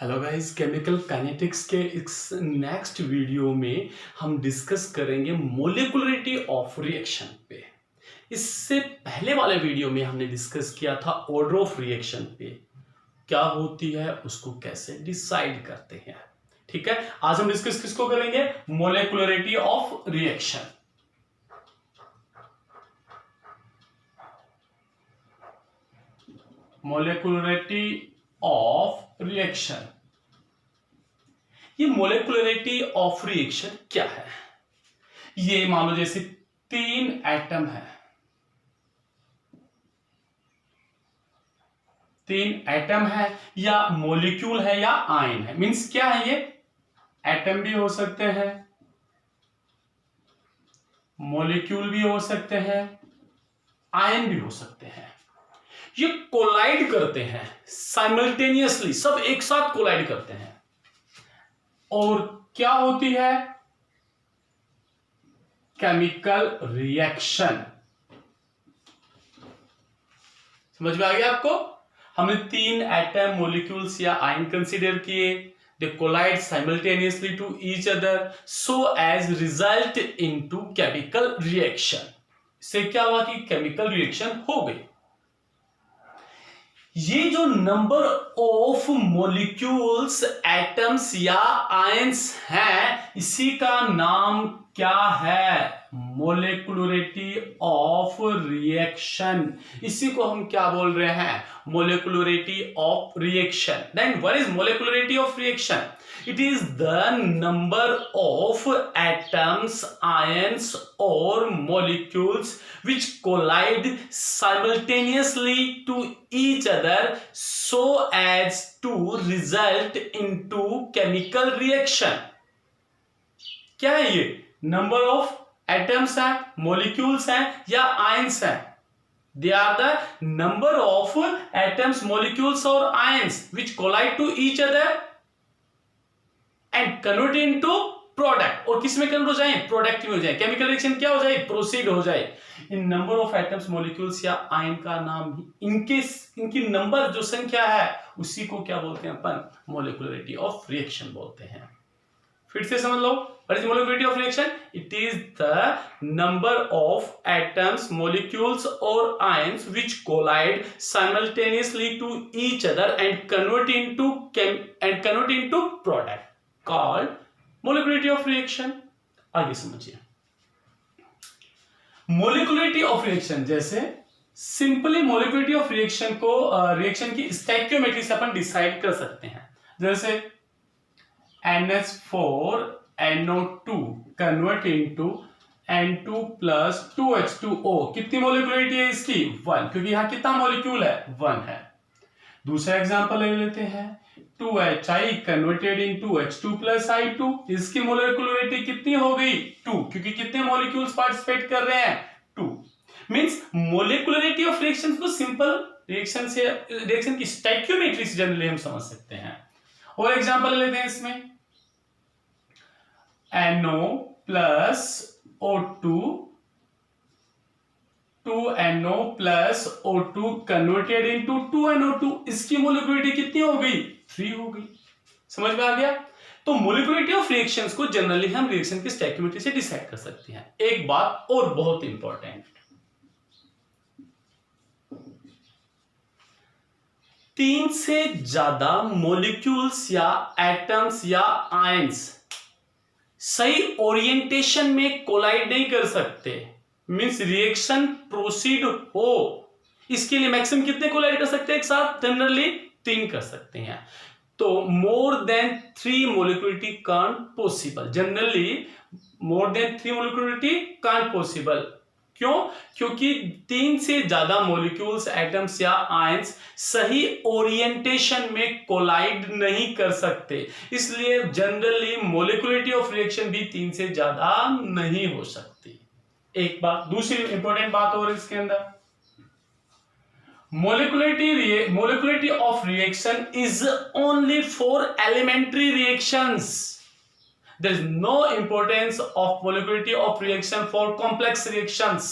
Hello guys, chemical kinetics के इस next video में हम डिस्कस करेंगे मोलिकुलरिटी ऑफ रिएक्शन पे। इससे पहले वाले वीडियो में हमने डिस्कस किया था ऑर्डर ऑफ रिएक्शन पे, क्या होती है उसको कैसे डिसाइड करते हैं। ठीक है, आज हम डिस्कस किसको करेंगे? Molecularity of reaction. Molecularity of reaction. ये मोलिकुलरिटी ऑफ रिएक्शन क्या है? ये मान लो जैसे 3 एटम है, 3 एटम है या मॉलिक्यूल है या आयन है। मींस क्या है? ये एटम भी हो सकते हैं, मॉलिक्यूल भी हो सकते हैं, आयन भी हो सकते हैं। ये कोलाइड करते हैं साइमल्टेनियसली, सब एक साथ कोलाइड करते हैं और क्या होती है? Chemical reaction. समझ में आ गया आपको? हमने 3 एटम, मॉलिक्यूल्स या आयन कंसीडर किए। They collide simultaneously to each other so as result into chemical reaction. इससे क्या हुआ कि केमिकल रिएक्शन हो गई। ये जो नंबर ऑफ मॉलिक्यूल्स, एटम्स या आयंस हैं, इसी का नाम क्या है? Molecularity of reaction. इसी को हम क्या बोल रहे हैं? Molecularity of reaction. Then what is molecularity of reaction? It is the number of atoms, ions or molecules which collide simultaneously to each other so as to result into chemical reaction. क्या है ये? Number of atoms है, molecules हैं या ions हैं? They are the number of atoms, molecules or ions which collide to each other and convert into product. और किस में कन्वर्ट हो जाए? प्रोडक्ट में हो जाए। केमिकल रिएक्शन क्या हो जाए? प्रोसीड हो जाए। इन नंबर ऑफ एटम्स, मॉलिक्यूल्स या आयन का नाम ही इनकी नंबर जो संख्या है उसी को क्या बोलते हैं अपन? मोलिकुलरिटी ऑफ रिएक्शन बोलते हैं। फिर से समझ लो, what is molecularity of reaction? It is the number of atoms, molecules और ions which collide simultaneously to each other and convert into product called molecularity of reaction। आगे समझिए। molecularity of reaction जैसे सिंपली molecularity of reaction को reaction की स्टैक्योमेट्री से अपन decide कर सकते हैं। जैसे NH4 NO2 convert into N2 plus 2H2O। कितनी मोलिकुलरिटी है इसकी? 1, क्योंकि यहां कितना मॉलिक्यूल है? 1 है। दूसरा एग्जांपल ले लेते हैं, 2HI converted into H2 plus I2। इसकी मोलिकुलरिटी कितनी हो गई? 2, क्योंकि कितने मॉलिक्यूल्स पार्टिसिपेट कर रहे हैं? 2। मींस मोलिकुलरिटी ऑफ रिएक्शन को सिंपल रिएक्शन की स्टैक्योमेट्री से जनरली हम समझ सकते हैं। और एग्जांपल लेते हैं इसमें, NO plus O2 2NO plus O2 converted into 2NO2। इसकी मोलिकुलरिटी कितनी हो गई? 3 हो गई। समझ में आ गया? तो मोलिकुलरिटी ऑफ रिएक्शंस को जनरली हम रिएक्शन की स्टैक्योमेट्री से डिसाइड कर सकते हैं। एक बात और बहुत इंपॉर्टेंट, 3 से ज्यादा मॉलिक्यूल्स या एटम्स या आयंस सही ओरिएंटेशन में कोलाइड नहीं कर सकते। मींस रिएक्शन प्रोसीड हो, इसके लिए मैक्सिमम कितने कोलाइड कर सकते हैं एक साथ? जनरली 3 कर सकते हैं। तो more than 3 molecularity can't possible. Generally more than 3 molecularity can't possible. क्यों? क्योंकि 3 से ज्यादा मॉलिक्यूल्स, एटम्स या आयंस सही ओरिएंटेशन में कोलाइड नहीं कर सकते। इसलिए जनरली मोलिकुलरिटी ऑफ रिएक्शन भी 3 से ज्यादा नहीं हो सकती। एक बात, दूसरी इंपॉर्टेंट बात और इसके अंदर, molecularity of reaction is only for elementary reactions. There is no importance of molecularity of reaction for complex reactions.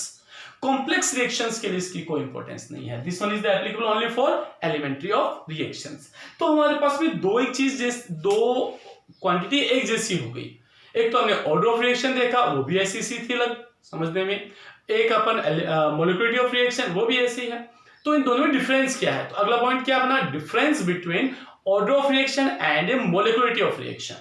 Complex reactions के लिए इसकी कोई इंपॉर्टेंस नहीं है। This one is the applicable only for elementary of reactions. तो हमारे पास भी दो एक चीज दो क्वांटिटी एक जैसी हो गई। एक तो हमने ऑर्डर ऑफ रिएक्शन देखा, वो भी ऐसी सी थी लग समझने में। एक अपन मोलिकुलरिटी ऑफ रिएक्शन, वो भी ऐसी है। तो इन दोनों में डिफरेंस क्या है? तो अगला पॉइंट क्या अपना, difference between order of reaction and molecularity of reaction.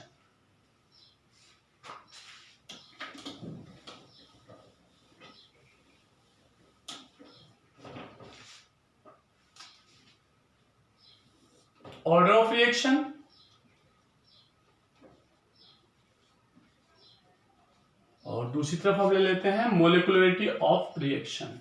Order of reaction और दूसरी तरफ हम ले लेते हैं मोलिकुलरिटी ऑफ रिएक्शन।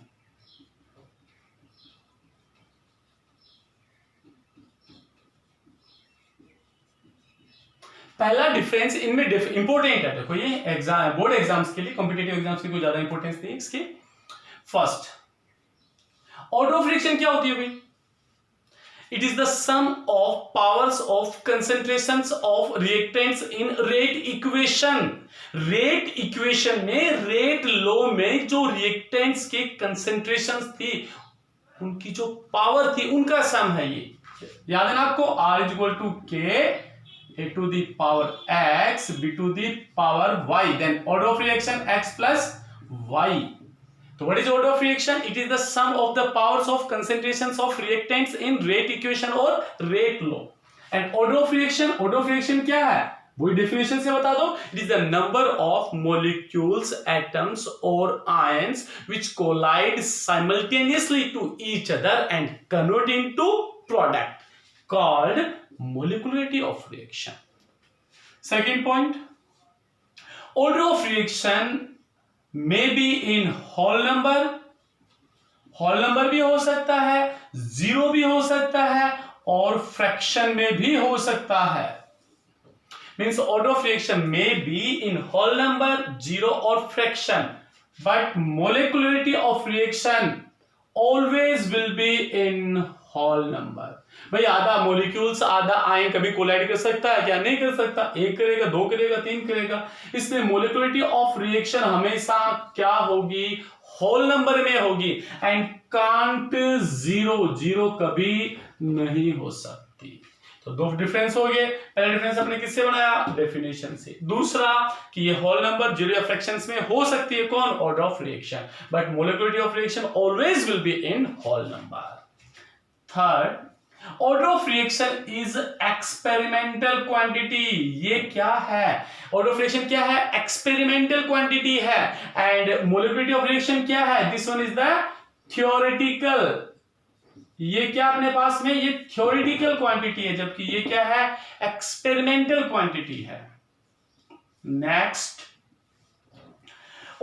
पहला डिफरेंस इनमें इंपॉर्टेंट है, देखो ये एग्जाम बोर्ड एग्जाम्स के लिए, कॉम्पिटिटिव एग्जाम्स की कोई ज्यादा इंपॉर्टेंस नहीं इसकी। फर्स्ट, ऑर्डर ऑफ रिएक्शन क्या होती है भाई? It is the sum of powers of concentrations of reactants in rate equation. Rate equation में rate law में जो reactants के concentrations थी, उनकी जो पावर थी, उनका सम है ये। याद है ना आपको, R is equal to K A to the power X B to the power Y, then order of reaction X plus Y. So what is order of reaction? It is the sum of the powers of concentrations of reactants in rate equation or rate law. And order of reaction क्या है? वही definition से बता दो। It is the number of molecules, atoms or ions which collide simultaneously to each other and convert into product called molecularity of reaction. Second point, order of reaction may be in whole number भी हो सकता है, zero भी हो सकता है और fraction में भी हो सकता है। Means order of reaction may be in whole number, zero और फ्रैक्शन, but molecularity of reaction always will be in whole number। भाई आधा मॉलिक्यूल्स आधा आयन कभी कोलाइड कर सकता है क्या? नहीं कर सकता। एक करेगा, दो करेगा, तीन करेगा। इसलिए मोलिकुलरिटी ऑफ रिएक्शन हमेशा क्या होगी? होल नंबर में होगी। एंड कांट जीरो कभी नहीं हो सकती। तो दो डिफरेंस हो गए। पहला डिफरेंस अपने किससे बनाया? डेफिनेशन से। दूसरा कि ये होल नंबर जीरो या फ्रैक्शंस में हो सकती है, कौन? Order of reaction, but molecularity of reaction always will be in whole number. Third, order of reaction is experimental quantity. ये क्या है? ऑर्डर ऑफ रिएक्शन क्या है? एक्सपेरिमेंटल क्वांटिटी है। एंड मोलिकुलरिटी ऑफ रिएक्शन क्या है? This one is the theoretical. ये क्या अपने पास में? ये थ्योरेटिकल क्वांटिटी है, जबकि ये क्या है? एक्सपेरिमेंटल क्वांटिटी है। नेक्स्ट,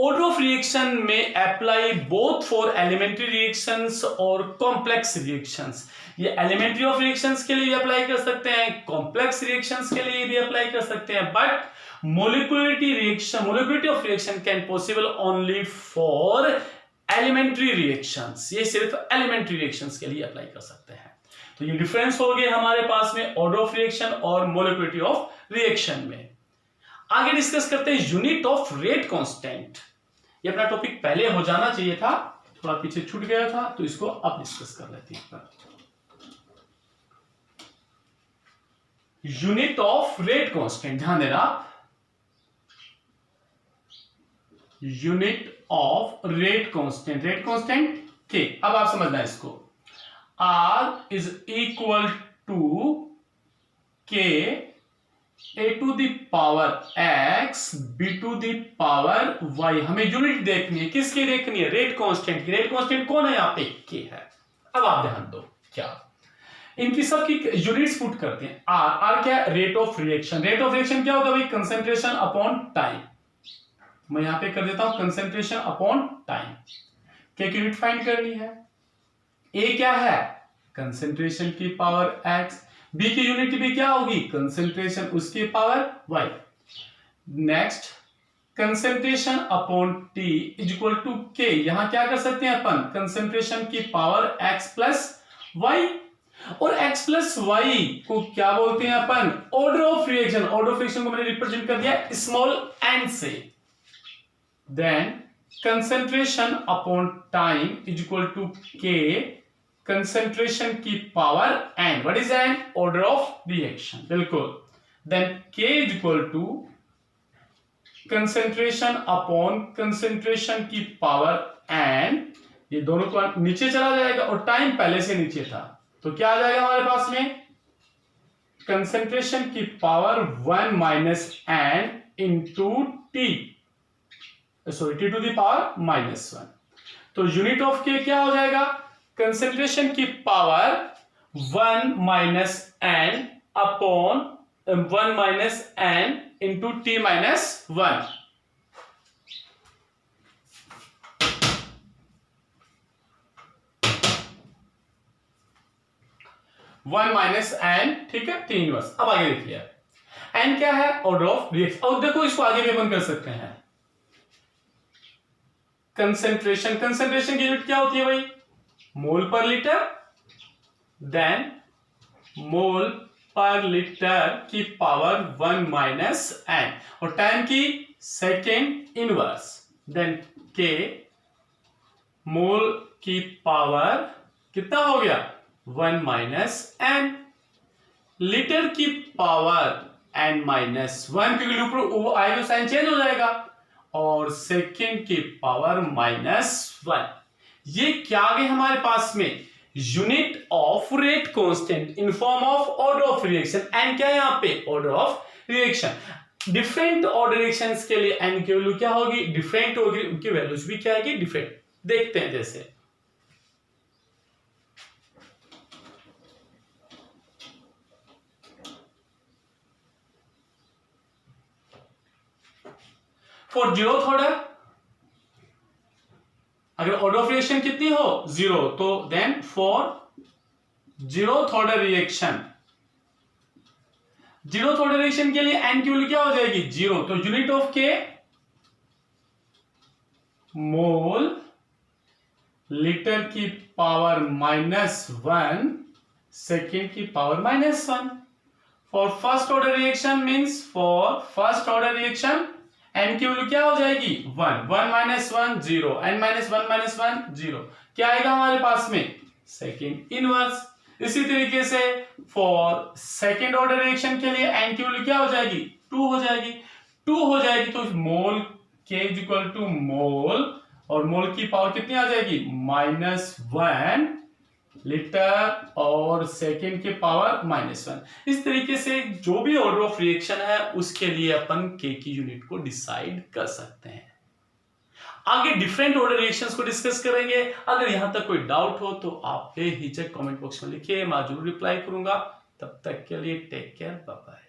ऑर्डर ऑफ रिएक्शन में apply both for elementary reactions और कॉम्प्लेक्स रिएक्शंस। ये एलिमेंट्री ऑफ रिएक्शंस के लिए भी अप्लाई कर सकते हैं, कॉम्प्लेक्स रिएक्शंस के लिए भी अप्लाई कर सकते हैं, but molecularity of reaction can possible only for elementary reactions. ये सिर्फ एलिमेंट्री रिएक्शंस के लिए अप्लाई कर सकते हैं। तो ये डिफरेंस हो गए हमारे पास में ऑर्डर ऑफ रिएक्शन और मोलिकुलरिटी ऑफ रिएक्शन में। आगे डिस्कस करते हैं यूनिट ऑफ रेट कांस्टेंट। ये अपना टॉपिक पहले हो जाना चाहिए था, थोड़ा पीछे छूट गया था, तो इसको अब डिस्कस कर लेते हैं। यूनिट ऑफ रेट कांस्टेंट, ध्यान देना, यूनिट ऑफ रेट कांस्टेंट के। अब आप समझना इसको, R is equal to k a to the power x b to the power y। हमें यूनिट देखनी है, किसकी देखनी है? रेट कांस्टेंट की। रेट कांस्टेंट कौन है? यहाँ पे k है। अब आप ध्यान दो, क्या इनकी सबकी यूनिट्स पुट करते हैं। R क्या है? Rate of reaction. Rate of reaction क्या होगा भाई? Concentration upon time. मैं यहां पे कर देता हूं कंसेंट्रेशन अपॉन टाइम। क्या यूनिट फाइंड करनी है? A क्या है? कंसेंट्रेशन की पावर x। B की यूनिट भी क्या होगी? कंसेंट्रेशन उसकी power y। Next, concentration upon T is equal to K। यहां क्या कर सकते हैं अपन? कंसेंट्रेशन की पावर x प्लस y। और x प्लस y को क्या बोलते हैं अपन? Order of reaction. Order of reaction को मैंने रिप्रेजेंट कर दिया स्मॉल n से। Then concentration upon time is equal to k concentration की power n. What is n? Order of reaction. बिल्कुल. Then k is equal to concentration upon concentration की power n. ये दोनों को नीचे चला जाएगा और टाइम पहले से नीचे था, तो क्या आ जाएगा हमारे पास में? कंसेंट्रेशन की power 1 minus n into T, sorry T to the power minus 1. तो यूनिट ऑफ के क्या हो जाएगा? कंसेंट्रेशन की power 1 minus n upon 1 minus n into T minus 1. One minus N, ठीक है, टी इनवर्स. अब आगे देखिए एन क्या है? Order of reaction. और देखो इसको आगे भी अपन कर सकते हैं. कंसेंट्रेशन, कंसेंट्रेशन की यूनिट क्या होती है भाई? मोल पर लीटर. देन मोल पर लीटर की पावर 1 माइनस एन और टाइम की सेकेंड इनवर्स. देन के मोल की पावर कितना हो गया? 1 माइनस एन. लीटर की पावर n माइनस 1, क्योंकि ऊपर वो आएगा साइन चेंज हो जाएगा. और सेकेंड की पावर -1. ये क्या आ गए हमारे पास में? Unit of rate constant in form of order of reaction. N क्या है यहाँ पे? Order of reaction. Different order reactions के लिए एन की वैल्यू क्या होगी? डिफरेंट होगी. उनकी वैल्यूज भी क्या आएगी? डिफरेंट. देखते हैं जैसे फॉर जीरोथ ऑर्डर, अगर ऑर्डर ऑफ रिएक्शन कितनी हो? 0, तो then for zeroth order reaction, zeroth order reaction के लिए एन की वैल्यू क्या हो जाएगी? 0. तो यूनिट ऑफ के मोल लीटर की पावर -1 सेकेंड की power -1. For first order reaction means for first order reaction n की वैल्यू क्या हो जाएगी? 1. 1 माइनस 1 0, n माइनस 1 माइनस 1 0. क्या आएगा हमारे पास में? Second inverse. इसी तरीके से फॉर सेकेंड ऑर्डर रिएक्शन के लिए n की वैल्यू क्या हो जाएगी? 2 हो जाएगी. 2 हो जाएगी तो मोल k इज इक्वल टू मोल, और मोल की पावर कितनी आ जाएगी? -1 लीटर और सेकेंड के पावर -1. इस तरीके से जो भी ऑर्डर ऑफ रिएक्शन है उसके लिए अपन के की यूनिट को डिसाइड कर सकते हैं. आगे डिफरेंट ऑर्डर रिएक्शंस को डिस्कस करेंगे. अगर यहां तक कोई डाउट हो तो आप बेहिचक कमेंट बॉक्स में लिखिए, मैं जरूर रिप्लाई करूंगा. तब तक के लिए टेक केयर, बाय बाय.